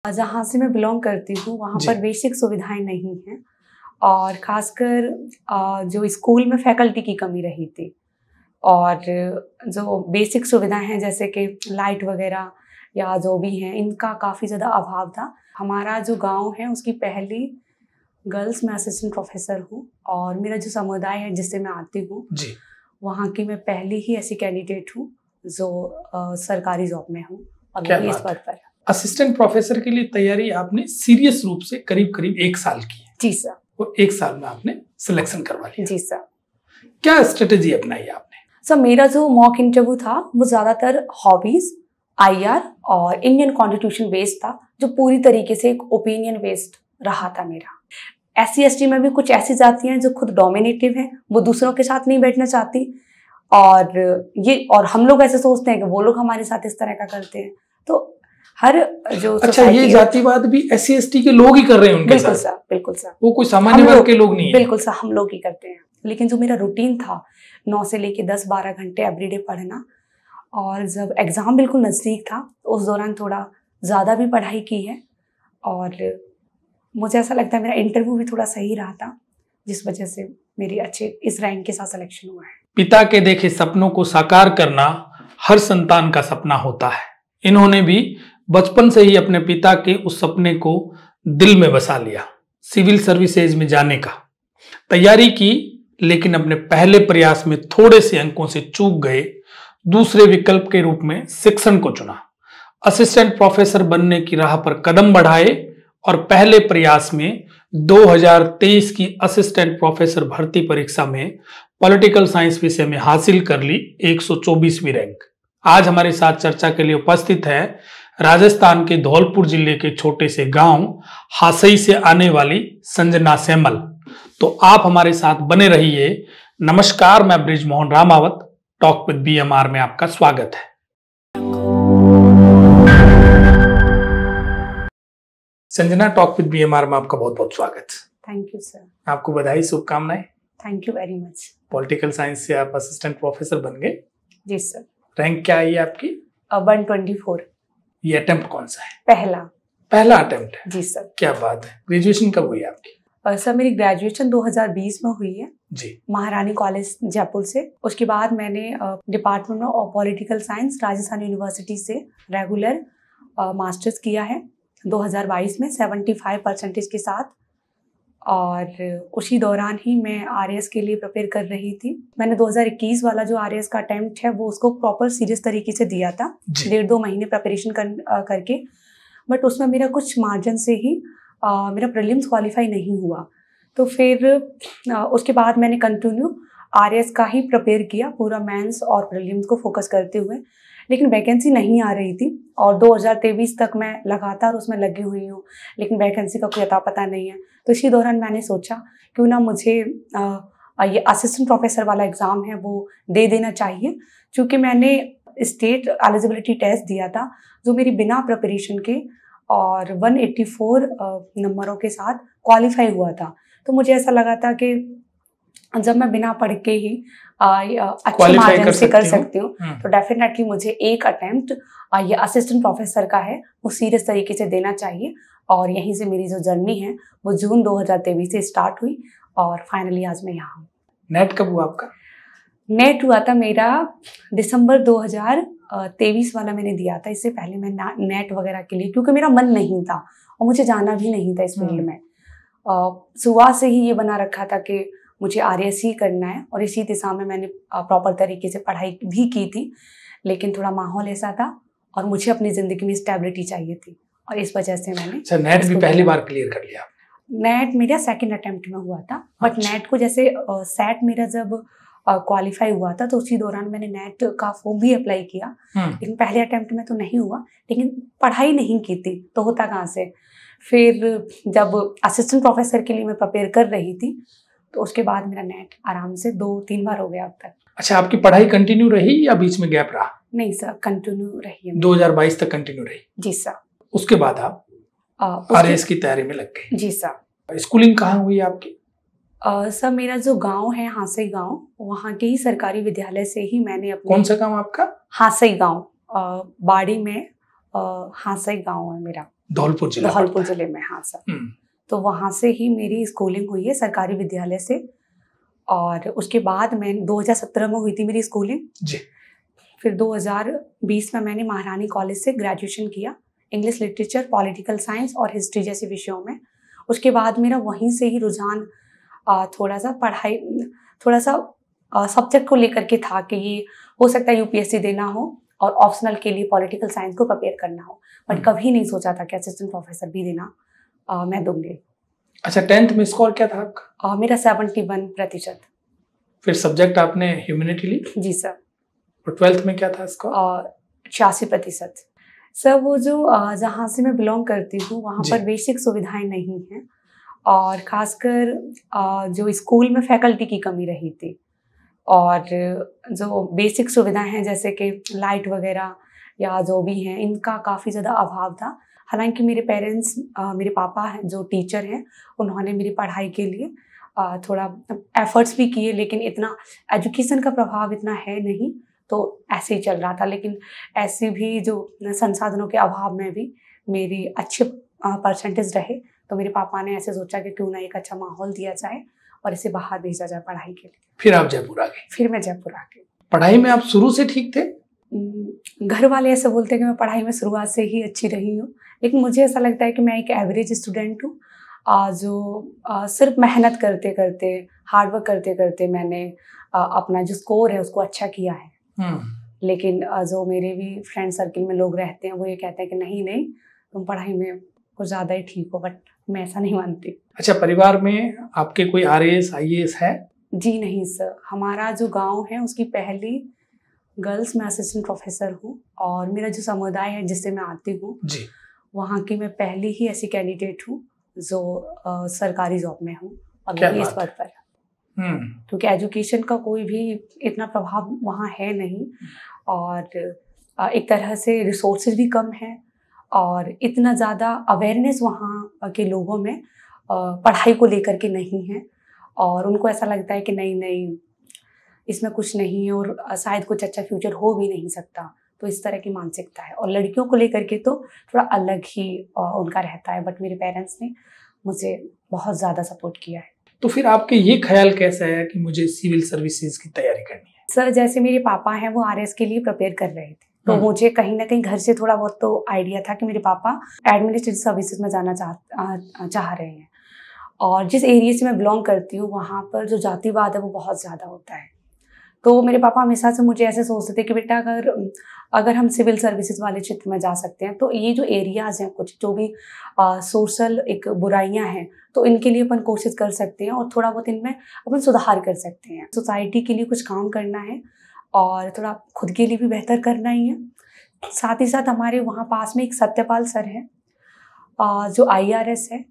जहाँ से मैं बिलोंग करती हूँ वहाँ पर बेसिक सुविधाएं नहीं हैं और खासकर जो स्कूल में फैकल्टी की कमी रही थी और जो बेसिक सुविधाएं हैं जैसे कि लाइट वगैरह या जो भी हैं इनका काफ़ी ज़्यादा अभाव था। हमारा जो गांव है उसकी पहली गर्ल्स मैं असिस्टेंट प्रोफेसर हूँ और मेरा जो समुदाय है जिससे मैं आती हूँ वहाँ की मैं पहली ही ऐसी कैंडिडेट हूँ जो सरकारी जॉब में हूँ और वही इस पद पर। असिस्टेंट प्रोफेसर के लिए तैयारी आपने सीरियस रूप से करीब करीब 1 साल की है। जी सर। और 1 साल में आपने सिलेक्शन करवा लिया। जी सर। क्या स्ट्रेटेजी अपनाई आपने? सर मेरा जो मॉक इंटरव्यू था वो ज़्यादातर हॉबीज, IR और इंडियन कॉन्स्टिट्यूशन बेस्ड था, जो पूरी तरीके से एक ओपिनियन बेस्ड रहा था मेरा। SC/ST में भी कुछ ऐसी जातियां हैं जो खुद डोमिनेटिव हैं, वो दूसरों के साथ नहीं बैठना चाहती और हम लोग ऐसे सोचते हैं कि वो लोग हमारे साथ इस तरह का करते हैं। तो हर जो अच्छा, ये जातिवाद भी SC/ST के लोग ही कर रहे हैं उनके बिल्कुल साथ? सर, बिल्कुल सर। वो कोई सामान्य वर्ग के लोग नहीं है? बिल्कुल सर, हम लोग ही करते हैं। लेकिन जो मेरा रूटीन था 9 से लेके 10-12 घंटे एवरीडे पढ़ना, और जब एग्जाम बिल्कुल नजदीक था तो उस दौरान थोड़ा ज्यादा भी पढ़ाई की है और मुझे ऐसा लगता है मेरा इंटरव्यू भी थोड़ा सही रहा था, जिस वजह से मेरी अच्छे इस रैंक के साथ सिलेक्शन हुआ है। पिता के देखे सपनों को साकार करना हर संतान का सपना होता है। इन्होंने भी बचपन से ही अपने पिता के उस सपने को दिल में बसा लिया, सिविल सर्विसेज में जाने का। तैयारी की, लेकिन अपने पहले प्रयास में थोड़े से अंकों से चूक गए। दूसरे विकल्प के रूप में शिक्षण को चुना। असिस्टेंट प्रोफेसर बनने की राह पर कदम बढ़ाए और पहले प्रयास में 2023 की असिस्टेंट प्रोफेसर भर्ती परीक्षा में पॉलिटिकल साइंस विषय में हासिल कर ली 124वीं रैंक। आज हमारे साथ चर्चा के लिए उपस्थित है राजस्थान के धौलपुर जिले के छोटे से गांव हासई से आने वाली संजना सैमल। तो आप हमारे साथ बने रहिए। नमस्कार, मैं Brijmohan Ramawat, talk with BMR में आपका स्वागत है। संजना, टॉक विद BMR में आपका बहुत बहुत स्वागत। Thank you sir. आपको बधाई, शुभकामनाएं। Thank you very much. Political science से आप असिस्टेंट प्रोफेसर बन गए। जी सर। रैंक क्या आई आपकी? 124। ये अटेम्प्ट कौन सा है? पहला अटेम्प्ट है? जी सर। क्या बात है। ग्रेजुएशन कब हुई आपकी? सर मेरी ग्रेजुएशन 2020 में हुई है जी, महारानी कॉलेज जयपुर से। उसके बाद मैंने department of political science Rajasthan university से रेगुलर मास्टर्स किया है 2022 में 75% के साथ। और उसी दौरान ही मैं RAS के लिए प्रिपेयर कर रही थी। मैंने 2021 वाला जो RAS का अटेम्प्ट है वो उसको प्रॉपर सीरियस तरीके से दिया था, 1.5-2 महीने प्रिपरेशन करके। बट उसमें मेरा कुछ मार्जिन से ही मेरा प्रीलिम्स क्वालिफाई नहीं हुआ। तो फिर उसके बाद मैंने कंटिन्यू RAS का ही प्रिपेयर किया, पूरा मेंस और प्रीलिम्स को फोकस करते हुए। लेकिन वैकेंसी नहीं आ रही थी और 2023 तक मैं लगातार उसमें लगी हुई हूँ, लेकिन वैकेंसी का कोई अता पता नहीं है। तो इसी दौरान मैंने सोचा क्यों ना मुझे ये असिस्टेंट प्रोफेसर वाला एग्ज़ाम है वो दे देना चाहिए, क्योंकि मैंने स्टेट एलिजिबिलिटी टेस्ट दिया था जो मेरी बिना प्रिपरेशन के और 184 नंबरों के साथ क्वालिफाई हुआ था। तो मुझे ऐसा लगा था कि जब मैं बिना पढ़ के ही अच्छे मार्जिन से कर सकती हूँ तो डेफिनेटली मुझे एक अटेम्प्ट ये असिस्टेंट प्रोफेसर का है वो सीरियस तरीके से देना चाहिए। और यहीं से मेरी जो जर्नी है वो जून 2023 से स्टार्ट हुई और फाइनली आज मैं यहाँ हूँ। नेट कब हुआ आपका? नेट हुआ था मेरा दिसंबर 2023 वाला मैंने दिया था। इससे पहले मैं नेट वगैरह के लिए, क्योंकि मेरा मन नहीं था और मुझे जाना भी नहीं था इस फील्ड में। सुबह से ही ये बना रखा था कि मुझे RAS ही करना है और इसी दिशा में मैंने प्रॉपर तरीके से पढ़ाई भी की थी। लेकिन थोड़ा माहौल ऐसा था और मुझे अपनी ज़िंदगी में स्टेबिलिटी चाहिए थी और इस वजह से मैंने नेट भी पहली बार क्लियर कर लिया? नेट मेरा सेकंड अटेम्प्ट में हुआ था। बट नेट को जैसे सेट मेरा जब क्वालिफाई हुआ था तो उसी दौरान मैंने नेट का फॉर्म भी अप्लाई किया, लेकिन पहले अटेम्प्ट में तो नहीं हुआ। लेकिन पढ़ाई नहीं की थी तो होता कहाँ से। फिर जब असिस्टेंट प्रोफेसर के लिए मैं प्रिपेयर कर रही थी तो उसके बाद मेरा नेट आराम से 2-3 बार हो गया अब तक। अच्छा, आपकी पढ़ाई कंटिन्यू रही या बीच में गैप रहा? नहीं सर, कंटिन्यू रही है। 2022 तक कंटिन्यू रही? जी सर। उसके बाद आप RAS की तैयारी में लग गए? जी सर। स्कूलिंग कहाँ हुई आपकी? सर मेरा जो गांव है हासई गांव, वहाँ के ही सरकारी विद्यालय से ही मैंने अपने। कौन सा गांव आपका? हासई गांव, बाड़ी में हासई गांव है मेरा। धौलपुर जिला धौलपुर पड़ता है। जिले में, हाँ सर। तो वहाँ से ही मेरी स्कूलिंग हुई है, सरकारी विद्यालय से। और उसके बाद मैं 2017 में हुई थी मेरी स्कूलिंग जी। फिर 2020 में मैंने महारानी कॉलेज से ग्रेजुएशन किया, इंग्लिश लिटरेचर, पॉलिटिकल साइंस और हिस्ट्री जैसे विषयों में। उसके बाद मेरा वहीं से ही रुझान थोड़ा सा सब्जेक्ट को लेकर के था कि ये हो सकता है यूपीएससी देना हो और ऑप्शनल के लिए पॉलिटिकल साइंस को प्रिपेयर करना हो, बट कभी नहीं सोचा था कि असिस्टेंट प्रोफेसर भी देना मैं दूंगी। अच्छा, 10th में स्कोर क्या था आपका? मेरा 71%। फिर सब्जेक्ट आपने ह्यूमैनिटी ली? जी सर। और 12th में क्या था स्कोर? 86%। सर वो जो जहाँ से मैं बिलोंग करती हूँ वहाँ जी। पर बेसिक सुविधाएं नहीं हैं, और खासकर जो स्कूल में फैकल्टी की कमी रही थी, और जो बेसिक सुविधाएं हैं जैसे कि लाइट वगैरह या जो भी हैं, इनका काफ़ी ज़्यादा अभाव था। हालांकि मेरे पेरेंट्स, मेरे पापा हैं जो टीचर हैं, उन्होंने मेरी पढ़ाई के लिए थोड़ा एफर्ट्स भी किए, लेकिन इतना एजुकेशन का प्रभाव इतना है नहीं, तो ऐसे ही चल रहा था। लेकिन ऐसे भी जो संसाधनों के अभाव में भी मेरी अच्छे परसेंटेज रहे, तो मेरे पापा ने ऐसे सोचा कि क्यों ना एक अच्छा माहौल दिया जाए और इसे बाहर भेजा जाए पढ़ाई के लिए। फिर आप जयपुर आ गए? फिर मैं जयपुर आ गई। पढ़ाई में आप शुरू से ठीक थे? घर वाले ऐसे बोलते हैं कि मैं पढ़ाई में शुरुआत से ही अच्छी रही हूँ, लेकिन मुझे ऐसा लगता है कि मैं एक एवरेज स्टूडेंट हूँ, जो सिर्फ मेहनत करते करते, हार्डवर्क करते करते मैंने अपना जो स्कोर है उसको अच्छा किया है। लेकिन जो मेरे भी फ्रेंड सर्किल में लोग रहते हैं वो ये कहते हैं कि नहीं तुम पढ़ाई में कुछ ज़्यादा ही ठीक हो, बट मैं ऐसा नहीं मानती। अच्छा, परिवार में आपके कोई आरएएस आईएएस है? जी नहीं सर, हमारा जो गांव है उसकी पहली गर्ल्स में असिस्टेंट प्रोफेसर हूँ, और मेरा जो समुदाय है जिससे मैं आती हूँ जी, वहाँ की मैं पहली ही ऐसी कैंडिडेट हूँ जो सरकारी जॉब में हूँ, और क्या वो भी इस बात पद पर। क्योंकि एजुकेशन का कोई भी इतना प्रभाव वहाँ है नहीं, और एक तरह से रिसोर्सेज भी कम है, और इतना ज़्यादा अवेयरनेस वहाँ के लोगों में पढ़ाई को लेकर के नहीं है, और उनको ऐसा लगता है कि नहीं इसमें कुछ नहीं है और शायद कुछ अच्छा फ्यूचर हो भी नहीं सकता। तो इस तरह की मानसिकता है, और लड़कियों को लेकर के तो थोड़ा अलग ही उनका रहता है, बट मेरे पेरेंट्स ने मुझे बहुत ज़्यादा सपोर्ट किया है। तो फिर आपके ये ख्याल कैसे आया कि मुझे सिविल सर्विसेज की तैयारी करनी है? सर, जैसे मेरे पापा हैं वो आरएस के लिए प्रिपेयर कर रहे थे, तो मुझे कहीं ना कहीं घर से थोड़ा बहुत तो आइडिया था कि मेरे पापा एडमिनिस्ट्रेटिव सर्विसेज में जाना चाह रहे हैं, और जिस एरिया से मैं बिलोंग करती हूँ वहाँ पर जो जातिवाद है वो बहुत ज़्यादा होता है। तो मेरे पापा हमेशा से मुझे ऐसे सोचते थे कि बेटा अगर हम सिविल सर्विसेज वाले क्षेत्र में जा सकते हैं तो ये जो एरियाज़ हैं, कुछ जो भी सोशल एक बुराइयां हैं, तो इनके लिए अपन कोशिश कर सकते हैं और थोड़ा बहुत इनमें अपन सुधार कर सकते हैं। सोसाइटी के लिए कुछ काम करना है और थोड़ा खुद के लिए भी बेहतर करना ही है। साथ ही साथ हमारे वहाँ पास में एक सत्यपाल सर हैं जो IRS है,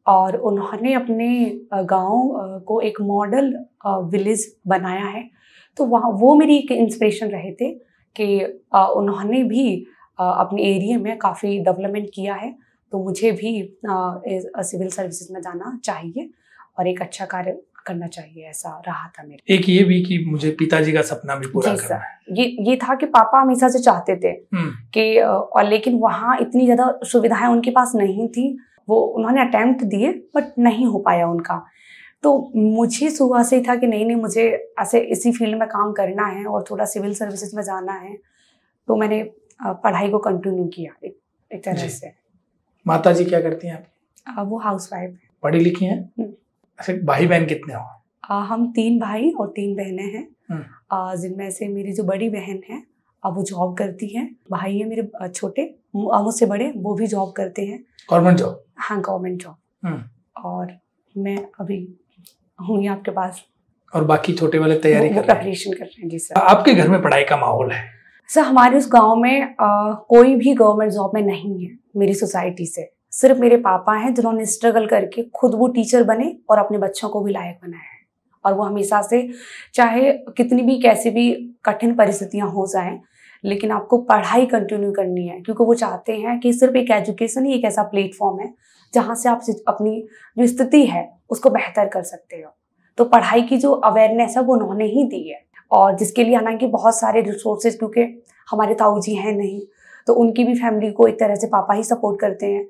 और उन्होंने अपने गाँव को एक मॉडल विलेज बनाया है। तो वहाँ वो मेरी एक इंस्पिरेशन रहे थे कि उन्होंने भी अपने एरिया में काफ़ी डेवलपमेंट किया है, तो मुझे भी सिविल सर्विसेज में जाना चाहिए और एक अच्छा कार्य करना चाहिए, ऐसा रहा था मेरा। एक ये भी कि मुझे पिताजी का सपना भी पूरा करना है। ये था कि पापा हमेशा से चाहते थे कि और लेकिन वहाँ इतनी ज़्यादा सुविधाएं उनके पास नहीं थी। वो उन्होंने अटेम्प्ट दिए बट नहीं हो पाया उनका। तो मुझे सुबह से ही था कि नहीं मुझे ऐसे इसी फील्ड में काम करना है और थोड़ा सिविल सर्विसेज में जाना है, तो मैंने पढ़ाई को कंटिन्यू किया एक तरह से। माता जी क्या करती हैं आप? वो हाउसवाइफ है। पढ़ी लिखी हैं? अच्छा, भाई बहन कितने हो? हम 3 भाई और 3 बहनें हैं, जिनमें से मेरी जो बड़ी बहन है वो जॉब करती है। भाई है मेरे छोटे मुझसे बड़े, वो भी जॉब करते हैं। Government job? हाँ, गवर्नमेंट जॉब। और मैं अभी हूँ आपके पास। और बाकी छोटे वाले तैयारी कर रहे हैं? प्रिपरेशन कर रहे हैं। जी सर। आपके घर में पढ़ाई का माहौल है? सर, हमारे उस गांव में कोई भी गवर्नमेंट जॉब में नहीं है मेरी सोसाइटी से। सिर्फ मेरे पापा हैं जिन्होंने स्ट्रगल करके खुद वो टीचर बने और अपने बच्चों को भी लायक बनाया है। और वो हमेशा से, चाहे कितनी भी कैसी भी कठिन परिस्थितियां हो जाएं, लेकिन आपको पढ़ाई कंटिन्यू करनी है, क्योंकि वो चाहते हैं कि सिर्फ एक एजुकेशन ही एक ऐसा प्लेटफॉर्म है जहाँ से आप अपनी जो स्थिति है उसको बेहतर कर सकते हो। तो पढ़ाई की जो अवेयरनेस है वो उन्होंने ही दी है, और जिसके लिए हालांकि बहुत सारे रिसोर्सेज, क्योंकि हमारे ताऊ जी हैं नहीं, तो उनकी भी फैमिली को एक तरह से पापा ही सपोर्ट करते हैं।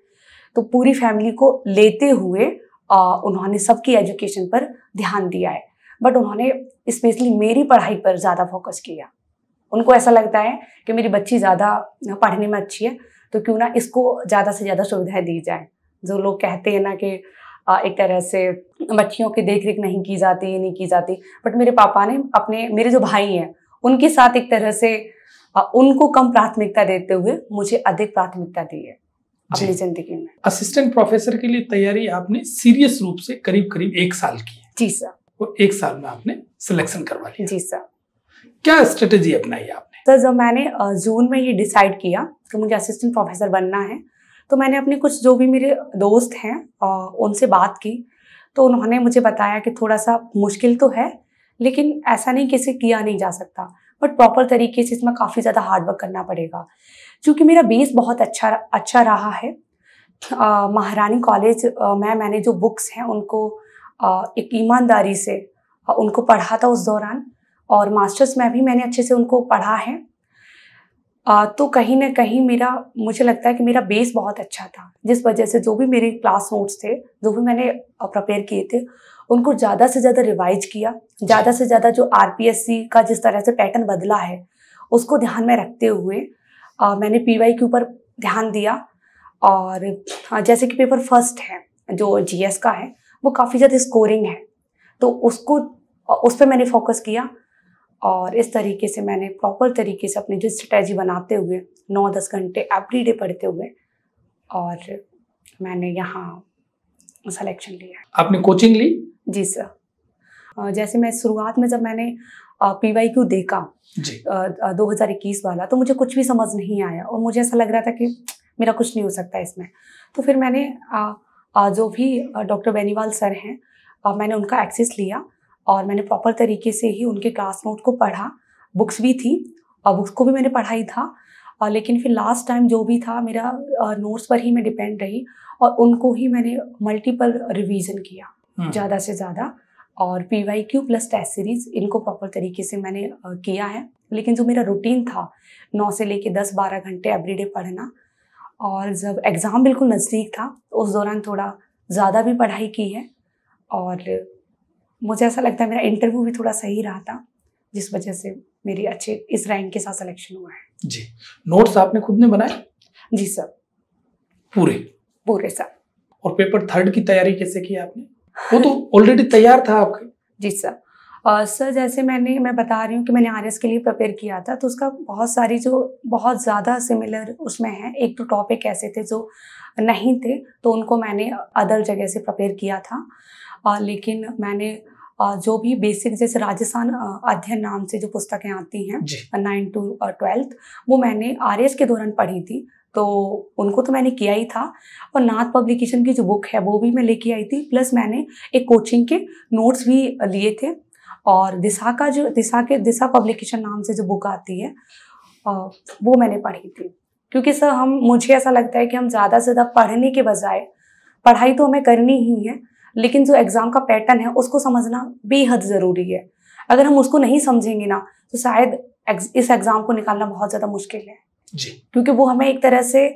तो पूरी फैमिली को लेते हुए उन्होंने सबकी एजुकेशन पर ध्यान दिया है, बट उन्होंने स्पेशली मेरी पढ़ाई पर ज़्यादा फोकस किया। उनको ऐसा लगता है कि मेरी बच्ची ज़्यादा पढ़ने में अच्छी है, तो क्यों ना इसको ज़्यादा से ज़्यादा सुविधाएं दी जाए। जो लोग कहते हैं ना कि एक तरह से बच्चियों की देख रेख नहीं की जाती, ये नहीं की जाती, बट मेरे पापा ने मेरे जो भाई हैं उनके साथ एक तरह से उनको कम प्राथमिकता देते हुए मुझे अधिक प्राथमिकता दी है अपनी जिंदगी में। असिस्टेंट प्रोफेसर के लिए तैयारी आपने सीरियस रूप से करीब करीब 1 साल की है। जी सर। और 1 साल में आपने सिलेक्शन करवा लिया। जी सर। क्या स्ट्रेटेजी अपनाई आपने? सर, जब मैंने जून में ये डिसाइड किया कि मुझे असिस्टेंट प्रोफेसर बनना है, तो मैंने अपने कुछ जो भी मेरे दोस्त हैं उनसे बात की। तो उन्होंने मुझे बताया कि थोड़ा सा मुश्किल तो है, लेकिन ऐसा नहीं कि इसे किया नहीं जा सकता, बट प्रॉपर तरीके से इसमें काफ़ी ज़्यादा हार्डवर्क करना पड़ेगा। क्योंकि मेरा बेस बहुत अच्छा रहा है। महारानी कॉलेज में मैंने जो बुक्स हैं उनको एक ईमानदारी से उनको पढ़ा था उस दौरान, और मास्टर्स में भी मैंने अच्छे से उनको पढ़ा है। तो कहीं ना कहीं मुझे लगता है कि मेरा बेस बहुत अच्छा था, जिस वजह से जो भी मेरे क्लास नोट्स थे, जो भी मैंने प्रिपेयर किए थे, उनको ज़्यादा से ज़्यादा रिवाइज किया। ज़्यादा से ज़्यादा जो आरपीएससी का जिस तरह से पैटर्न बदला है उसको ध्यान में रखते हुए मैंने पीवाईक्यू पर ध्यान दिया। और जैसे कि पेपर फर्स्ट है जो जीएस का है, वो काफ़ी ज़्यादा स्कोरिंग है, तो उस पर मैंने फोकस किया। और इस तरीके से मैंने प्रॉपर तरीके से अपनी जो स्ट्रेटजी बनाते हुए 9-10 घंटे एवरीडे पढ़ते हुए और मैंने यहाँ सिलेक्शन लिया। आपने कोचिंग ली? जी सर। जैसे मैं शुरुआत में जब मैंने पीवाईक्यू देखा 2021 वाला, तो मुझे कुछ भी समझ नहीं आया और मुझे ऐसा लग रहा था कि मेरा कुछ नहीं हो सकता इसमें। तो फिर मैंने जो भी डॉक्टर बेनीवाल सर हैं, मैंने उनका एक्सेस लिया और मैंने प्रॉपर तरीके से ही उनके क्लास नोट को पढ़ा। बुक्स भी थी और बुक्स को भी मैंने पढ़ा ही था, लेकिन फिर लास्ट टाइम जो भी था मेरा नोट्स पर ही मैं डिपेंड रही और उनको ही मैंने मल्टीपल रिवीजन किया ज़्यादा से ज़्यादा। और पीवाईक्यू प्लस टेस्ट सीरीज इनको प्रॉपर तरीके से मैंने किया है। लेकिन जो मेरा रूटीन था 9 से लेके 10-12 घंटे एवरीडे पढ़ना, और जब एग्ज़ाम बिल्कुल नज़दीक था तो उस दौरान थोड़ा ज़्यादा भी पढ़ाई की है। और मुझे ऐसा लगता है मेरा इंटरव्यू भी थोड़ा सही रहा था, जिस वजह से मेरी अच्छे इस रैंक के साथ सिलेक्शन हुआ है। जी। नोट्स आपने खुद ने बनाए? जी सर। पूरे सर। और पेपर थर्ड की तैयारी कैसे की आपने? वो तो ऑलरेडी तैयार था आपके। जी सर। सर, जैसे मैं बता रही हूँ कि मैंने आरएस के लिए प्रिपेयर किया था, तो उसका बहुत ज़्यादा सिमिलर उसमें है। 1-2 टॉपिक ऐसे थे जो नहीं थे, तो उनको मैंने अदर जगह से प्रिपेयर किया था। लेकिन मैंने जो भी बेसिक, जैसे राजस्थान अध्ययन नाम से जो पुस्तकें आती हैं 9 to 12, वो मैंने आरएस के दौरान पढ़ी थी, तो उनको तो मैंने किया ही था। और नाथ पब्लिकेशन की जो बुक है वो भी मैं लेके आई थी, प्लस मैंने एक कोचिंग के नोट्स भी लिए थे। और दिशा पब्लिकेशन नाम से जो बुक आती है वो मैंने पढ़ी थी। क्योंकि सर मुझे ऐसा लगता है कि हम ज़्यादा से ज़्यादा पढ़ने के बजाय, पढ़ाई तो हमें करनी ही है, लेकिन जो एग्ज़ाम का पैटर्न है उसको समझना बेहद ज़रूरी है। अगर हम उसको नहीं समझेंगे ना, तो शायद इस एग्ज़ाम को निकालना बहुत ज़्यादा मुश्किल है जी। क्योंकि वो हमें एक तरह से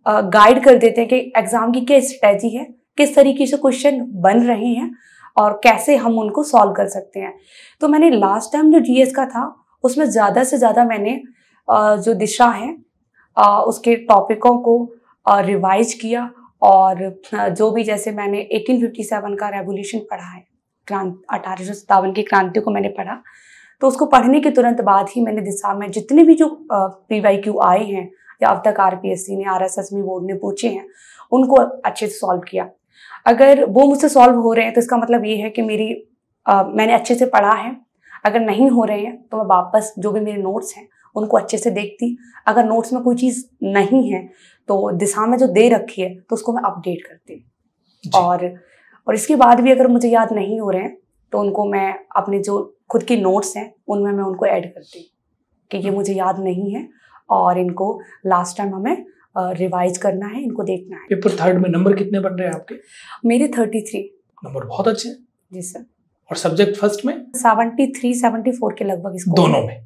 गाइड कर देते हैं कि एग्ज़ाम की क्या स्ट्रेटजी है, किस तरीके से क्वेश्चन बन रहे हैं और कैसे हम उनको सॉल्व कर सकते हैं। तो मैंने लास्ट टाइम जो जीएस का था उसमें ज़्यादा से ज़्यादा मैंने जो दिशा है उसके टॉपिकों को रिवाइज किया। और जो भी, जैसे मैंने 1857 का रेवोल्यूशन पढ़ा है, 1857 की क्रांति को मैंने पढ़ा, तो उसको पढ़ने के तुरंत बाद ही मैंने दिशा में जितने भी जो पीवाईक्यू आए हैं या अब तक आरपीएससी ने, आरएसएस बोर्ड ने पूछे हैं, उनको अच्छे से सॉल्व किया। अगर वो मुझसे सॉल्व हो रहे हैं तो इसका मतलब ये है कि मैंने अच्छे से पढ़ा है। अगर नहीं हो रहे हैं तो मैं वापस जो भी मेरे नोट्स हैं उनको अच्छे से देखती। अगर नोट्स में कोई चीज़ नहीं है तो दिशा में जो दे रखी है तो उसको मैं अपडेट करती। और इसके बाद भी अगर मुझे याद नहीं हो रहे हैं तो उनको मैं अपने जो खुद के नोट्स हैं उनमें मैं उनको ऐड करती कि ये मुझे याद नहीं है और इनको लास्ट टाइम हमें रिवाइज करना है, इनको देखना है। पेपर थर्ड में नंबर कितने बन रहे हैं आपके? मेरे 33 नंबर बहुत अच्छे हैं। जी सर। और सब्जेक्ट फर्स्ट में 73-74 के लगभग स्कोर। दोनों में?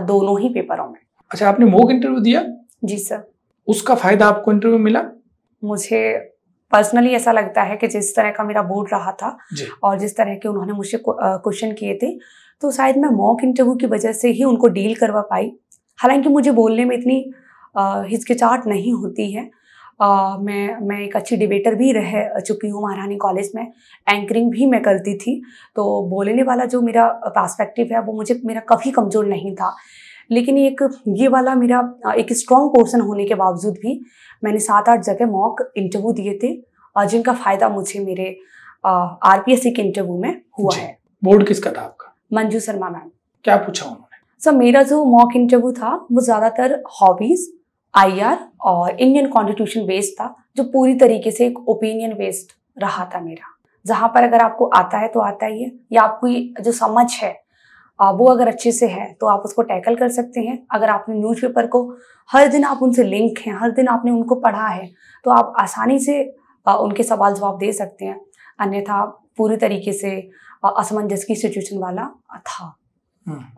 दोनों ही पेपरों में। अच्छा, आपने मॉक इंटरव्यू दिया? जी सर। उसका फायदा आपको इंटरव्यू मिला? मुझे पर्सनली ऐसा लगता है कि जिस तरह का मेरा बोर्ड रहा था जी। और जिस तरह के उन्होंने मुझसे क्वेश्चन किए थे, तो शायद मैं मॉक इंटरव्यू की वजह से ही उनको डील करवा पाई। हालांकि मुझे बोलने में इतनी हिचकिचाहट नहीं होती है। मैं एक अच्छी डिबेटर भी रह चुकी हूँ महारानी कॉलेज में, एंकरिंग भी मैं करती थी, तो बोलने वाला जो मेरा पर्सपेक्टिव है वो मेरा कभी कमज़ोर नहीं था। लेकिन ये वाला मेरा एक स्ट्रॉन्ग पोर्शन होने के बावजूद भी मैंने 7-8 जगह मॉक इंटरव्यू दिए थे, जिनका फ़ायदा मुझे मेरे RPSC के इंटरव्यू में हुआ है। बोर्ड किसका था आपका? मंजू शर्मा मैम। क्या पूछा उन्होंने? सर मेरा जो मॉक इंटरव्यू था वो ज़्यादातर हॉबीज़, IR और इंडियन कॉन्स्टिट्यूशन बेस्ड था, जो पूरी तरीके से एक ओपिनियन बेस्ड रहा था मेरा। जहाँ पर अगर आपको आता है तो आता ही है, या आपकी जो समझ है वो अगर अच्छे से है तो आप उसको टैकल कर सकते हैं। अगर आपने न्यूज़पेपर को हर दिन आप उनसे लिंक हैं, हर दिन आपने उनको पढ़ा है, तो आप आसानी से उनके सवाल जवाब दे सकते हैं। अन्यथा पूरी तरीके से असमंजस की सिचुएशन वाला था।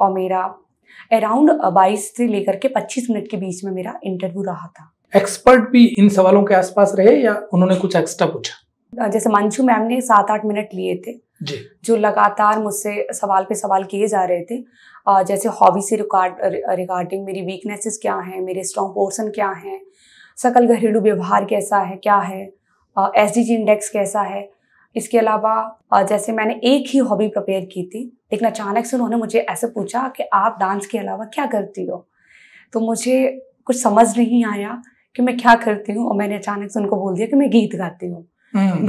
और मेरा अराउंड 22 से लेकर के 25 मिनट के बीच में मेरा इंटरव्यू रहा था। एक्सपर्ट भी इन सवालों के आसपास रहे या उन्होंने कुछ एक्स्ट्रा पूछा? जैसे मंजू मैम ने 7-8 मिनट लिए थे जी। जो लगातार मुझसे सवाल पे सवाल किए जा रहे थे। जैसे हॉबी से रिगार्डिंग मेरी वीकनेसेस क्या हैं, मेरे स्ट्रॉन्ग पोर्शन क्या हैं, सकल घरेलू व्यवहार कैसा है, क्या है, SDG इंडेक्स कैसा है। इसके अलावा जैसे मैंने एक ही हॉबी प्रिपेयर की थी, लेकिन अचानक से उन्होंने मुझे ऐसे पूछा कि आप डांस के अलावा क्या करती हो। तो मुझे कुछ समझ नहीं आया कि मैं क्या करती हूँ, और मैंने अचानक से उनको बोल दिया कि मैं गीत गाती हूँ,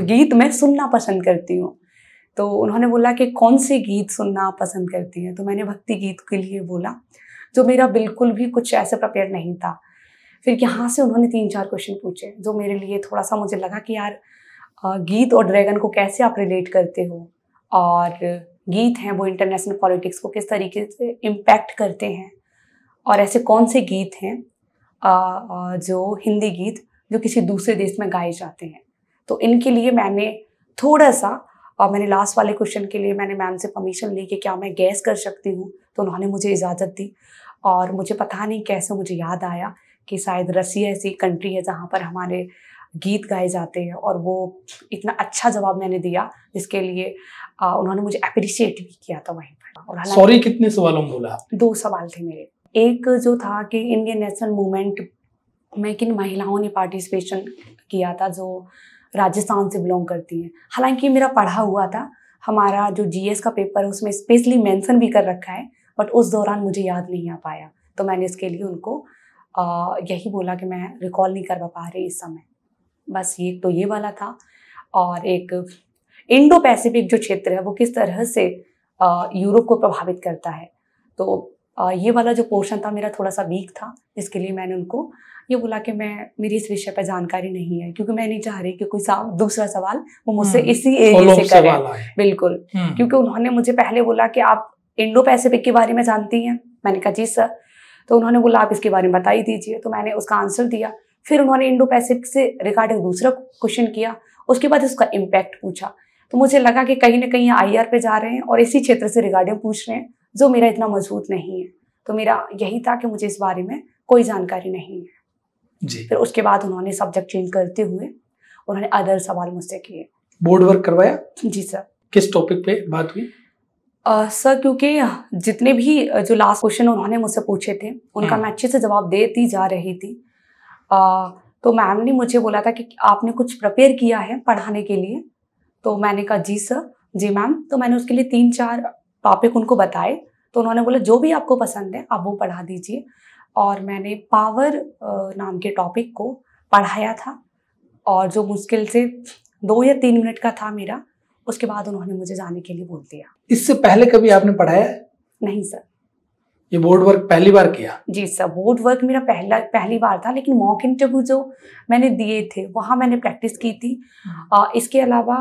गीत मैं सुनना पसंद करती हूँ। तो उन्होंने बोला कि कौन से गीत सुनना पसंद करती हैं, तो मैंने भक्ति गीत के लिए बोला, जो मेरा बिल्कुल भी कुछ ऐसे प्रिपेयर नहीं था। फिर यहाँ से उन्होंने 3-4 क्वेश्चन पूछे, जो मेरे लिए थोड़ा सा मुझे लगा कि यार गीत और ड्रैगन को कैसे आप रिलेट करते हो, और गीत हैं वो इंटरनेशनल पॉलिटिक्स को किस तरीके से इम्पैक्ट करते हैं, और ऐसे कौन से गीत हैं जो हिंदी गीत जो किसी दूसरे देश में गाए जाते हैं। तो इनके लिए मैंने थोड़ा सा, और मैंने लास्ट वाले क्वेश्चन के लिए मैंने मैम से परमिशन ली कि क्या मैं गैस कर सकती हूँ, तो उन्होंने मुझे इजाज़त दी। और मुझे पता नहीं कैसे मुझे याद आया कि शायद रसिया ऐसी कंट्री है जहाँ पर हमारे गीत गाए जाते हैं, और वो इतना अच्छा जवाब मैंने दिया जिसके लिए उन्होंने मुझे अप्रिशिएट भी किया था वहीं पर। और सॉरी कितने सवालों में बोला? 2 सवाल थे मेरे। एक जो था कि इंडियन नेशनल मूवमेंट में किन महिलाओं ने पार्टिसिपेशन किया था जो राजस्थान से बिलोंग करती हैं। हालांकि मेरा पढ़ा हुआ था, हमारा जो GS का पेपर है उसमें स्पेशली मेंशन भी कर रखा है, बट उस दौरान मुझे याद नहीं आ पाया, तो मैंने इसके लिए उनको यही बोला कि मैं रिकॉल नहीं कर पा रही इस समय। बस ये वाला था। और एक इंडो पैसिफिक जो क्षेत्र है वो किस तरह से यूरोप को प्रभावित करता है, तो ये वाला जो पोर्शन था मेरा थोड़ा सा वीक था, इसके लिए मैंने उनको ये बोला कि मेरी इस विषय पर जानकारी नहीं है, क्योंकि मैं नहीं चाह रही कि कोई दूसरा सवाल वो मुझसे इसी एरिया से करे। बिल्कुल, क्योंकि उन्होंने मुझे पहले बोला कि आप इंडो पैसिफिक के बारे में जानती हैं। मैंने कहा जी सर। तो उन्होंने बोला आप इसके बारे में बता ही दीजिए, तो मैंने उसका आंसर दिया। फिर उन्होंने इंडो पैसिफिक से रिगार्डिंग दूसरा क्वेश्चन किया, उसके बाद उसका इम्पैक्ट पूछा। तो मुझे लगा कि कहीं ना कहीं IR पे जा रहे हैं और इसी क्षेत्र से रिगार्डिंग पूछ रहे हैं, जो मेरा इतना मजबूत नहीं है। तो मेरा यही था कि मुझे इस बारे में कोई जानकारी नहीं है जी। फिर उसके बाद उन्होंने सब्जेक्ट चेंज करते हुए उन्होंने अदर सवाल मुझसे किए। बोर्ड वर्क करवाया? जी सर। किस टॉपिक पे बात हुई? सर क्योंकि जितने भी जो लास्ट क्वेश्चन उन्होंने मुझसे पूछे थे उनका मैं अच्छे से जवाब देती जा रही थी। तो मैम ने मुझे बोला था कि आपने कुछ प्रिपेयर किया है पढ़ाने के लिए, तो मैंने कहा जी सर, जी मैम। तो मैंने उसके लिए 3-4 टॉपिक उनको बताए, तो उन्होंने बोला जो भी आपको पसंद है आप वो पढ़ा दीजिए। और मैंने पावर नाम के टॉपिक को पढ़ाया था, और जो मुश्किल से 2 या 3 मिनट का था मेरा, उसके बाद उन्होंने मुझे जाने के लिए बोल दिया। इससे पहले कभी आपने पढ़ाया? नहीं सर। ये बोर्ड वर्क पहली बार किया? जी सर, बोर्ड वर्क मेरा पहली बार था, लेकिन मॉक इंटरव्यू जो मैंने दिए थे वहाँ मैंने प्रैक्टिस की थी। इसके अलावा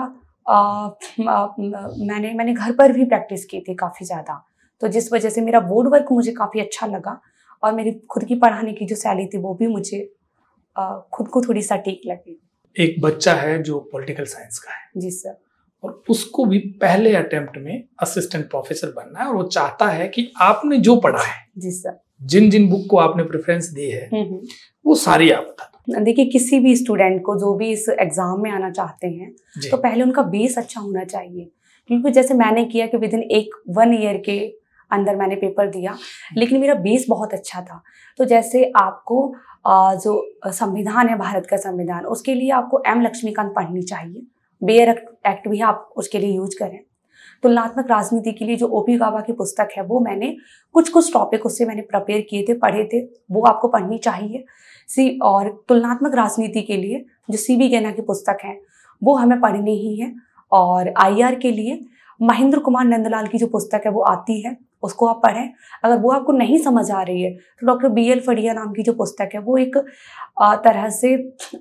मैंने घर पर भी प्रैक्टिस की थी काफ़ी ज़्यादा, तो जिस वजह से मेरा बोर्ड वर्क मुझे काफ़ी अच्छा लगा, और मेरी खुद की पढ़ाने की जो शैली थी वो भी मुझे खुद को थोड़ी सटीक लगी। एक बच्चा है जो पॉलिटिकल साइंस का है। जी सर। और उसको भी पहले अटेम्प्ट में असिस्टेंट प्रोफेसर बनना है, और वो चाहता है कि आपने जो पढ़ा है जी सर जिन जिन बुक को आपने प्रेफरेंस दी है वो सारी आप बता दो। देखिए, किसी भी स्टूडेंट को जो भी इस एग्जाम में आना चाहते हैं तो पहले उनका बेस अच्छा होना चाहिए, क्योंकि जैसे मैंने किया कि विद इन 1 ईयर के अंदर मैंने पेपर दिया, लेकिन मेरा बेस बहुत अच्छा था। तो जैसे आपको जो संविधान है, भारत का संविधान, उसके लिए आपको एम लक्ष्मीकांत पढ़नी चाहिए। बेयर एक्ट भी आप उसके लिए यूज करें। तुलनात्मक राजनीति के लिए जो ओपी गाबा की पुस्तक है, वो मैंने कुछ टॉपिक उससे मैंने प्रिपेयर किए थे, पढ़े थे, वो आपको पढ़नी चाहिए। और तुलनात्मक राजनीति के लिए जो सीवी गैना की पुस्तक है वो हमें पढ़नी ही है। और आईआर के लिए महेंद्र कुमार नंदलाल की जो पुस्तक है वो आती है, उसको आप पढ़ें। अगर वो आपको नहीं समझ आ रही है तो डॉक्टर BL फड़िया नाम की जो पुस्तक है वो एक तरह से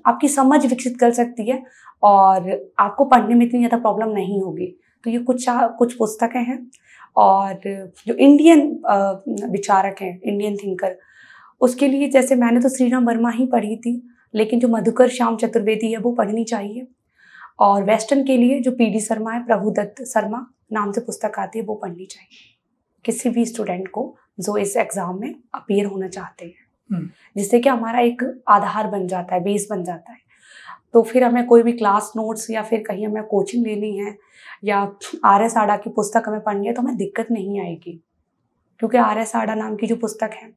आपकी समझ विकसित कर सकती है और आपको पढ़ने में इतनी ज़्यादा प्रॉब्लम नहीं होगी। तो ये कुछ पुस्तकें हैं। और जो इंडियन विचारक हैं, इंडियन थिंकर, उसके लिए जैसे मैंने तो श्रीराम वर्मा ही पढ़ी थी, लेकिन जो मधुकर श्याम चतुर्वेदी है वो पढ़नी चाहिए। और वेस्टर्न के लिए जो PD शर्मा है, प्रभुदत्त शर्मा नाम से पुस्तक आती है, वो पढ़नी चाहिए किसी भी स्टूडेंट को जो इस एग्जाम में अपीयर होना चाहते हैं, जिससे कि हमारा एक आधार बन जाता है, बेस बन जाता है। तो फिर हमें कोई भी क्लास नोट्स या फिर कहीं हमें कोचिंग लेनी है या RS आडा की पुस्तक हमें पढ़नी है तो हमें दिक्कत नहीं आएगी, क्योंकि RS आडा नाम की जो पुस्तक है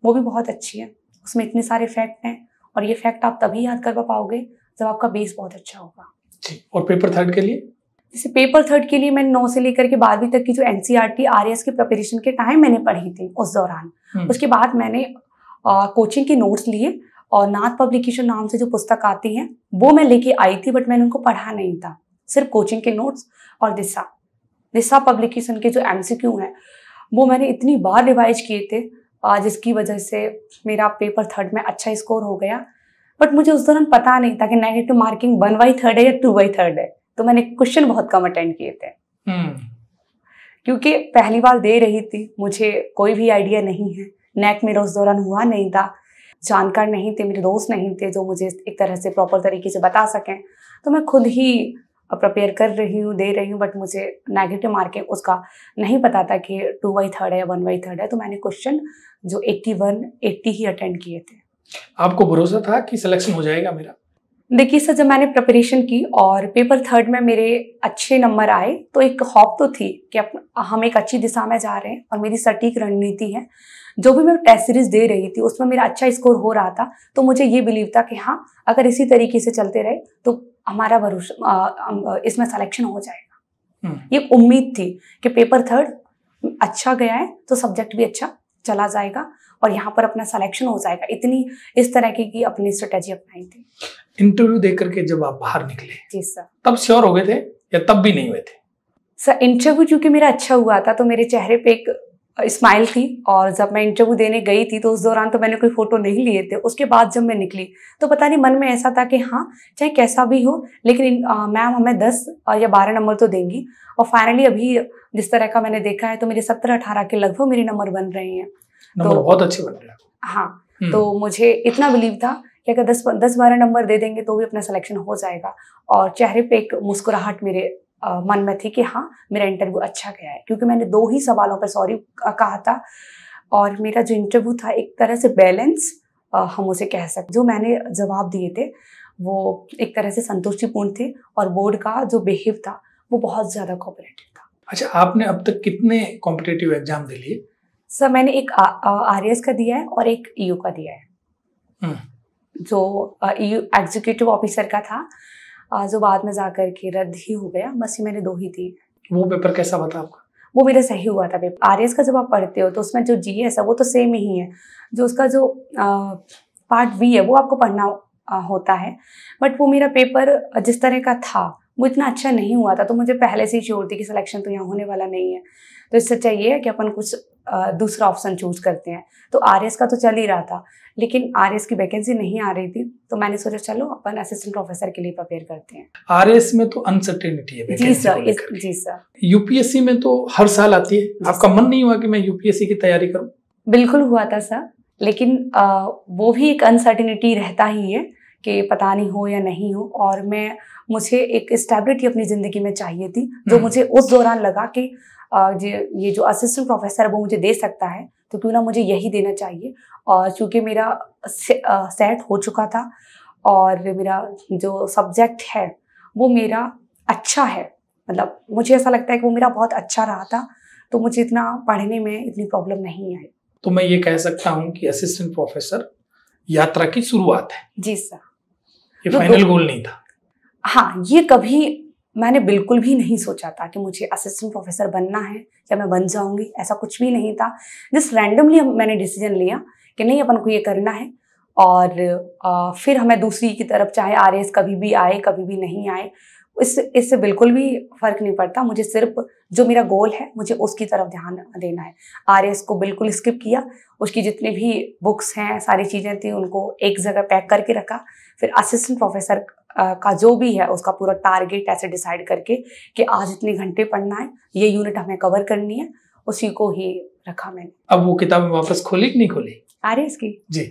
वो भी बहुत अच्छी है। उसमें इतने सारे फैक्ट हैं और ये फैक्ट आप तभी याद कर पाओगे जब आपका बेस बहुत अच्छा होगा। और पेपर थर्ड के लिए? जैसे पेपर थर्ड के लिए मैंने 9 से लेकर के 12वीं तक की जो NCERT RS की प्रिपरेशन के टाइम मैंने पढ़ी थी उस दौरान। उसके बाद मैंने कोचिंग के नोट्स लिए और नाथ पब्लिकेशन नाम से जो पुस्तक आती है वो मैं लेके आई थी, बट मैंने उनको पढ़ा नहीं था, सिर्फ कोचिंग के नोट्स। और दिशा पब्लिकेशन के जो MCQ हैं वो मैंने इतनी बार रिवाइज किए थे, जिसकी वजह से मेरा पेपर थर्ड में अच्छा स्कोर हो गया। बट मुझे उस दौरान पता नहीं था कि नेगेटिव मार्किंग 1/3 है या 2/3 है, तो मैंने क्वेश्चन बहुत कम अटेंड किए थे। क्योंकि पहली बार दे रही थी, मुझे कोई भी आइडिया नहीं है, नेट मेरा उस दौरान हुआ नहीं था, जानकार नहीं थे, मेरे दोस्त नहीं थे जो मुझे एक तरह से प्रॉपर तरीके से बता सकें। तो मैं खुद ही प्रिपेयर कर रही हूँ, दे रही हूँ, बट मुझे नेगेटिव मार्किंग उसका नहीं पता था कि 2/3 है या 1/3 है। तो मैंने क्वेश्चन जो 80 ही अटेंड किए थे। आपको भरोसा था कि सिलेक्शन हो जाएगा मेरा? देखिए सर, जब मैंने प्रिपरेशन की और पेपर थर्ड में मेरे अच्छे नंबर आए तो एक हॉप तो थी कि हम एक अच्छी दिशा में जा रहे हैं और मेरी सटीक रणनीति है। जो भी मैं टेस्ट सीरीज दे रही थी उसमें मेरा अच्छा स्कोर हो रहा था, तो मुझे ये बिलीव था कि हाँ, अगर इसी तरीके से चलते रहे तो हमारा भरोसा इसमें सिलेक्शन हो जाएगा। ये उम्मीद थी कि पेपर थर्ड अच्छा गया है तो सब्जेक्ट भी अच्छा चला जाएगा और यहाँ पर अपना सिलेक्शन हो जाएगा। इतनी इस तरह की अपनी स्ट्रेटेजी अपनाई थी। इंटरव्यू देकर करके जब आप बाहर निकले, जी सर, तब श्योर हो गए थे या तब भी नहीं हुए थे? सर, इंटरव्यू चूंकि मेरा अच्छा हुआ था तो मेरे चेहरे पे एक स्माइल थी, और जब मैं इंटरव्यू देने गई थी तो उस दौरान तो मैंने कोई फोटो नहीं लिए थे। उसके बाद जब मैं निकली तो पता नहीं मन में ऐसा था कि हाँ, चाहे कैसा भी हो लेकिन मैम हमें 10 या 12 नंबर तो देंगी। और फाइनली अभी जिस तरह का मैंने देखा है तो मेरे 17-18 के लगभग मेरे नंबर बन रहे हैं। नंबर बहुत अच्छे बन रहे हैं। हाँ, तो मुझे इतना बिलीव था कि अगर 10-12 नंबर दे देंगे तो भी अपना सिलेक्शन हो जाएगा। और चेहरे पे एक मुस्कुराहट मेरे मन में थी कि हाँ, मेरा इंटरव्यू अच्छा गया है, क्योंकि मैंने 2 ही सवालों पर सॉरी कहा था। और मेरा जो इंटरव्यू था एक तरह से बैलेंस हम उसे कह सकते, जो मैंने जवाब दिए थे वो एक तरह से संतुष्टिपूर्ण थे और बोर्ड का जो बिहेव था वो बहुत ज़्यादा कोऑपरेटिव था। अच्छा, आपने अब तक कितने कॉम्पिटिटिव एग्जाम दे लिए? सर, मैंने एक RS का दिया है और एक EU का दिया है। जो EU एग्जीक्यूटिव ऑफिसर का था, जो बाद में जाकर के रद्द ही हो गया। बस ये मैंने 2 ही दी। वो पेपर कैसा बता आपका? वो मेरा सही हुआ था पेपर। RS का जब आप पढ़ते हो तो उसमें जो GS है वो तो सेम ही है, जो उसका जो पार्ट V है वो आपको पढ़ना होता है। बट वो मेरा पेपर जिस तरह का था वो इतना अच्छा नहीं हुआ था, तो मुझे पहले से ही श्योर थी कि सिलेक्शन तो यहाँ होने वाला नहीं है। तो इससे चाहिए है कि अपन कुछ दूसरा ऑप्शन चूज करते हैं। तो RS का तो चल ही रहा था, लेकिन RS की वैकेंसी नहीं आ रही थी, तो मैंने सोचा चलो अपन असिस्टेंट प्रोफेसर के लिए प्रिपेयर करते हैं। RS में तो अनसर्टेनिटी है। जी सर, जी सर। UPSC में तो हर साल आती है, आपका मन नहीं हुआ कि मैं UPSC की तैयारी करूं? बिल्कुल हुआ था सर, लेकिन वो भी एक अनसर्टेनिटी रहता ही है कि पता नहीं हो या नहीं हो। और मुझे एक स्टेबिलिटी अपनी जिंदगी में चाहिए थी, जो मुझे उस दौरान लगा कि ये जो असिस्टेंट प्रोफेसर है वो मुझे दे सकता है। तो क्यों ना मुझे यही देना चाहिए। और चूँकि मेरा सेट हो चुका था और मेरा जो सब्जेक्ट है वो मेरा अच्छा है, मतलब मुझे ऐसा लगता है कि वो मेरा बहुत अच्छा रहा था, तो मुझे इतना पढ़ने में इतनी प्रॉब्लम नहीं आई। तो मैं ये कह सकता हूँ कि असिस्टेंट प्रोफेसर यात्रा की शुरुआत है। जी सर। ये फाइनल गोल नहीं था। हाँ, ये कभी मैंने बिल्कुल भी नहीं सोचा था कि मुझे असिस्टेंट प्रोफेसर बनना है या मैं बन जाऊंगी, ऐसा कुछ भी नहीं था। जस्ट रैंडमली मैंने डिसीजन लिया कि नहीं, अपन को ये करना है। और फिर हमें दूसरी की तरफ, चाहे आरएएस कभी भी आए कभी भी नहीं आए, इससे बिल्कुल भी फर्क नहीं पड़ता। मुझे सिर्फ जो मेरा गोल है मुझे उसकी तरफ ध्यान देना है। आरएएस को बिल्कुल स्किप किया, उसकी जितनी भी बुक्स हैं, सारी चीज़ें थी, उनको एक जगह पैक करके रखा। फिर असिस्टेंट प्रोफेसर का जो भी है उसका पूरा टारगेट ऐसे डिसाइड करके कि आज इतने घंटे पढ़ना है, ये यूनिट हमें कवर करनी है, उसी को ही रखा मैंने। अब वो किताबें वापस खोली कि नहीं खोली आरएएस की? जी।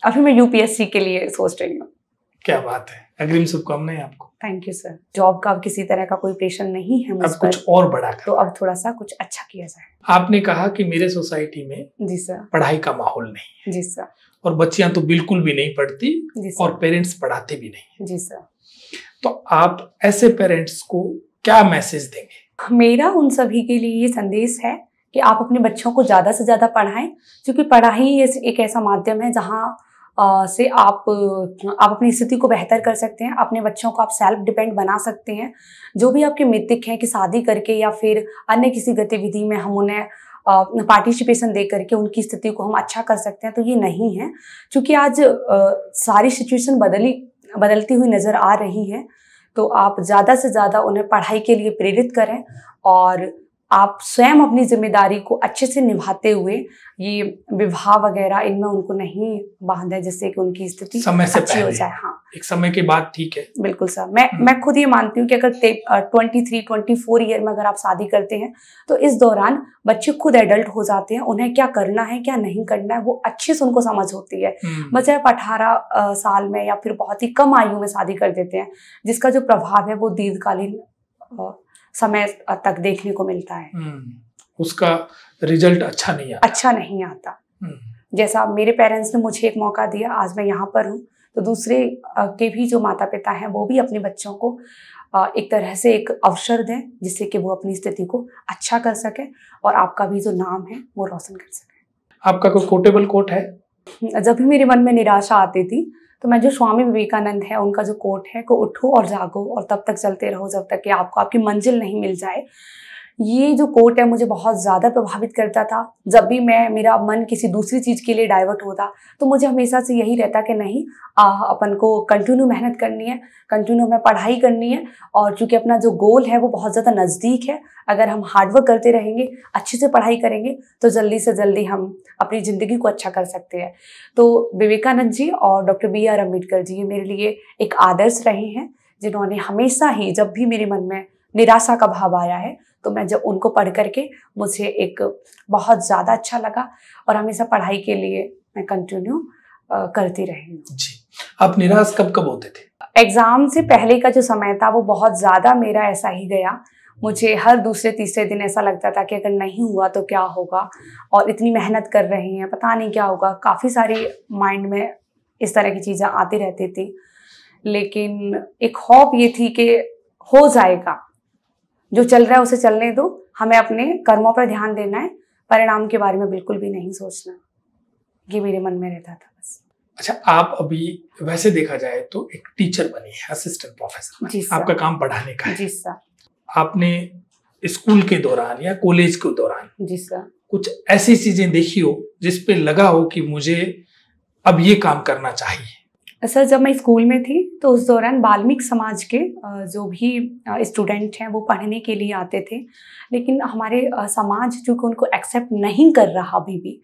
अभी मैं यूपीएससी के लिए सोच रही हूँ। क्या बात है, अग्रिम शुभकामनाएं आपको। Thank you sir. जॉब का अब किसी तरह का कोई प्रेशर नहीं है मुझ अब पर, कुछ और बड़ा तो अब थोड़ा सा कुछ अच्छा किया जाए। आपने कहा कि मेरे सोसाइटी में जी सर। पढ़ाई का माहौल नहीं है। जी सर। और बच्चियां तो बिल्कुल भी नहीं पढ़ती जी सर। और पेरेंट्स पढ़ाते भी नहीं। जी सर। तो आप ऐसे पेरेंट्स को क्या मैसेज देंगे? मेरा उन सभी के लिए ये संदेश है कि आप अपने बच्चों को ज़्यादा से ज़्यादा पढ़ाएं, क्योंकि पढ़ाई एक ऐसा माध्यम है जहाँ से आप अपनी स्थिति को बेहतर कर सकते हैं। अपने बच्चों को आप सेल्फ डिपेंड बना सकते हैं। जो भी आपके मिथिक हैं कि शादी करके या फिर अन्य किसी गतिविधि में हम उन्हें पार्टिसिपेशन दे करके उनकी स्थिति को हम अच्छा कर सकते हैं, तो ये नहीं है। क्योंकि आज सारी सिचुएशन बदलती हुई नज़र आ रही है, तो आप ज़्यादा से ज़्यादा उन्हें पढ़ाई के लिए प्रेरित करें और आप स्वयं अपनी जिम्मेदारी को अच्छे से निभाते हुए ये विवाह वगैरह इनमें उनको नहीं बांधे, जिससे कि उनकी स्थिति समय से अच्छी हो पहले। जाए। हाँ, एक समय के बाद ठीक है। बिल्कुल सर। मैं खुद ये मानती हूँ कि अगर 23-24 ईयर में अगर आप शादी करते हैं तो इस दौरान बच्चे खुद एडल्ट हो जाते हैं, उन्हें क्या करना है क्या नहीं करना है वो अच्छे से उनको समझ होती है। बच्चे आप 18 साल में या फिर बहुत ही कम आयु में शादी कर देते हैं, जिसका जो प्रभाव है वो दीर्घकालीन समय तक देखने को मिलता है। उसका रिजल्ट अच्छा नहीं आता। जैसा मेरे पेरेंट्स ने मुझे एक मौका दिया, आज मैं यहाँ पर हूँ, तो दूसरे के भी जो माता पिता हैं वो भी अपने बच्चों को एक तरह से एक अवसर दें, जिससे कि वो अपनी स्थिति को अच्छा कर सके और आपका भी जो नाम है वो रोशन कर सके। आपका कोई कोटेबल कोट है? जब भी मेरे मन में निराशा आती थी तो मैं जो स्वामी विवेकानंद है उनका जो कोट है कि उठो और जागो और तब तक चलते रहो जब तक कि आपको आपकी मंजिल नहीं मिल जाए, ये जो कोट है मुझे बहुत ज़्यादा प्रभावित करता था। जब भी मेरा मन किसी दूसरी चीज़ के लिए डाइवर्ट होता तो मुझे हमेशा से यही रहता कि नहीं, अपन को कंटिन्यू मेहनत करनी है, कंटिन्यू हमें पढ़ाई करनी है। और चूँकि अपना जो गोल है वो बहुत ज़्यादा नज़दीक है, अगर हम हार्डवर्क करते रहेंगे, अच्छे से पढ़ाई करेंगे तो जल्दी से जल्दी हम अपनी ज़िंदगी को अच्छा कर सकते हैं। तो विवेकानंद जी और डॉक्टर BR अम्बेडकर जी ये मेरे लिए एक आदर्श रहे हैं, जिन्होंने हमेशा ही जब भी मेरे मन में निराशा का भाव आया है तो मैं जब उनको पढ़ करके मुझे एक बहुत ज़्यादा अच्छा लगा और हमेशा पढ़ाई के लिए मैं कंटिन्यू करती रही हूँ। जी। आप निराश कब कब होते थे? एग्ज़ाम से पहले का जो समय था वो बहुत ज़्यादा मेरा ऐसा ही गया। मुझे हर दूसरे तीसरे दिन ऐसा लगता था कि अगर नहीं हुआ तो क्या होगा, और इतनी मेहनत कर रहे हैं पता नहीं क्या होगा। काफ़ी सारी माइंड में इस तरह की चीज़ें आती रहती थी, लेकिन एक होप ये थी कि हो जाएगा, जो चल रहा है उसे चलने दो, हमें अपने कर्मों पर ध्यान देना है, परिणाम के बारे में बिल्कुल भी नहीं सोचना। ये मेरे मन में रहता था बस। अच्छा, आप अभी वैसे देखा जाए तो एक टीचर बनी है, असिस्टेंट प्रोफेसर। जी सर। आपका काम पढ़ाने का है। जी सर। आपने स्कूल के दौरान या कॉलेज के दौरान जी सर कुछ ऐसी चीजें देखी हो जिस पे लगा हो कि मुझे अब ये काम करना चाहिए? सर, जब मैं स्कूल में थी तो उस दौरान वाल्मीकि समाज के जो भी स्टूडेंट हैं वो पढ़ने के लिए आते थे, लेकिन हमारे समाज चूँकि उनको एक्सेप्ट नहीं कर रहा अभी भी,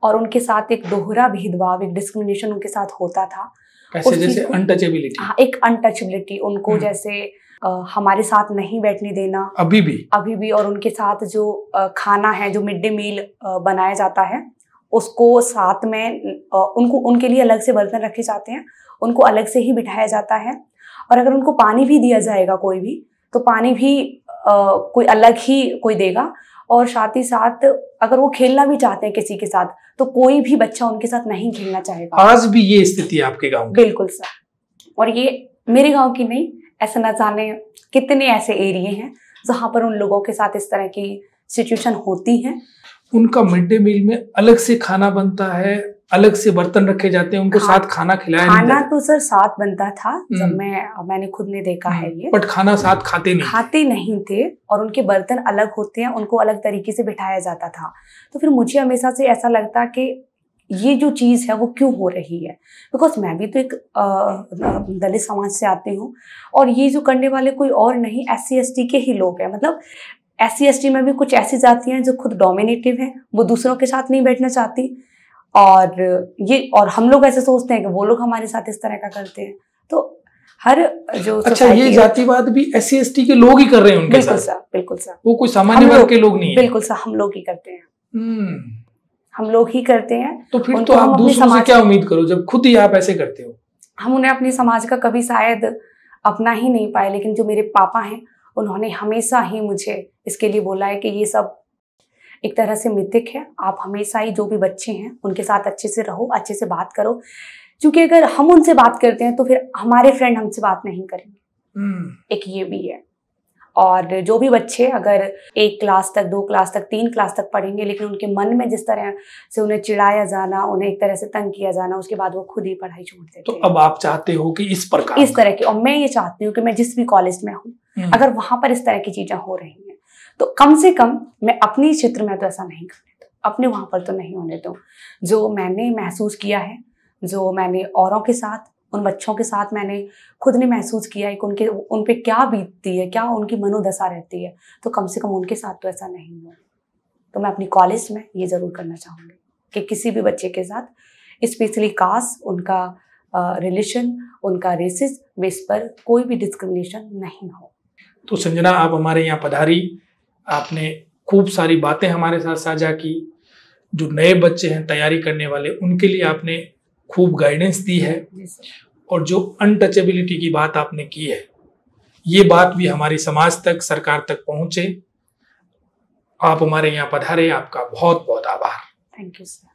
और उनके साथ एक दोहरा भेदभाव, एक डिस्क्रिमिनेशन उनके साथ होता था। जैसे अनटचेबिलिटी। हाँ, एक अनटचेबिलिटी, उनको जैसे हमारे साथ नहीं बैठने देना अभी भी, और उनके साथ जो खाना है, जो मिड डे मील बनाया जाता है उसको साथ में उनको उनके लिए अलग से बर्तन रखे जाते हैं, उनको अलग से ही बिठाया जाता है। और अगर उनको पानी भी दिया जाएगा कोई भी, तो पानी भी कोई अलग ही कोई देगा, और साथ ही साथ अगर वो खेलना भी चाहते हैं किसी के साथ, तो कोई भी बच्चा उनके साथ नहीं खेलना चाहेगा। आज भी ये स्थिति है आपके गांव की? बिल्कुल सर। और ये मेरे गांव की नहीं, ऐसा न जाने कितने ऐसे एरिया हैं जहां पर उन लोगों के साथ इस तरह की सिचुएशन होती है। उनका मिड डे मील में अलग से खाना बनता है, अलग से बर्तन रखे जाते हैं, उनको साथ खाना खिलाया नहीं खाना जाता? तो सर साथ बनता था, जब मैंने खुद ने देखा है ये। बट खाना साथ खाते नहीं थे, और उनके बर्तन अलग होते हैं, उनको अलग तरीके से बिठाया जाता था। तो फिर मुझे हमेशा से ऐसा लगता कि ये जो चीज़ है वो क्यों हो रही है, बिकॉज मैं भी तो एक दलित समाज से आती हूँ, और ये जो करने वाले कोई और नहीं, SC ST के ही लोग हैं। मतलब SC ST में भी कुछ ऐसी जातियां हैं जो खुद डोमिनेटिव हैं, वो दूसरों के साथ नहीं बैठना चाहती, और हम लोग ऐसे सोचते हैं कि वो लोग हमारे साथ इस तरह का करते हैं। तो हर जो अच्छा, ये जातिवाद भी SC ST के लोग ही कर रहे हैं उनके साथ? बिल्कुल सर, वो कोई सामान्य वर्ग के लोग नहीं है? बिल्कुल सर, हम लोग ही करते हैं। हम लोग ही करते हैं। तो फिर तो आप दूसरों से क्या उम्मीद करो जब खुद ही आप ऐसे करते हो? हम उन्हें अपने समाज का कभी शायद अपना ही नहीं पाए, लेकिन जो मेरे पापा हैं उन्होंने हमेशा ही मुझे इसके लिए बोला है कि ये सब एक तरह से मिथिक है। आप हमेशा ही जो भी बच्चे हैं उनके साथ अच्छे से रहो, अच्छे से बात करो, क्योंकि अगर हम उनसे बात करते हैं तो फिर हमारे फ्रेंड हमसे बात नहीं करेंगे। एक ये भी है। और जो भी बच्चे अगर 1 क्लास तक, 2 क्लास तक, 3 क्लास तक पढ़ेंगे, लेकिन उनके मन में जिस तरह से उन्हें चिढ़ाया जाना, उन्हें एक तरह से तंग किया जाना, उसके बाद वो खुद ही पढ़ाई छोड़ देते हैं। तो अब आप चाहते हो कि इस तरह की, और मैं ये चाहती हूँ कि मैं जिस भी कॉलेज में हूँ, अगर वहां पर इस तरह की चीजें हो रही हैं, तो कम से कम मैं अपनी क्षेत्र में तो ऐसा नहीं करने दूँ, अपने वहां पर तो नहीं होने दूँ। जो मैंने महसूस किया है, जो मैंने औरों के साथ, उन बच्चों के साथ मैंने खुद ने महसूस किया है कि उन पे क्या बीतती है, क्या उनकी मनोदशा रहती है, तो कम से कम उनके साथ तो ऐसा नहीं हो। तो मैं अपनी कॉलेज में ये जरूर करना चाहूँगी कि किसी भी बच्चे के साथ, स्पेशली कास्ट, उनका रिलीजन, उनका रेसिस बेस पर कोई भी डिस्क्रिमिनेशन नहीं हो। तो संजना, आप हमारे यहाँ पधारी, आपने खूब सारी बातें हमारे साथ साझा की। जो नए बच्चे हैं तैयारी करने वाले, उनके लिए आपने खूब गाइडेंस दी है, और जो अनटचेबिलिटी की बात आपने की है, ये बात भी हमारे समाज तक, सरकार तक पहुंचे। आप हमारे यहाँ पधारे, आपका बहुत बहुत आभार। Thank you sir.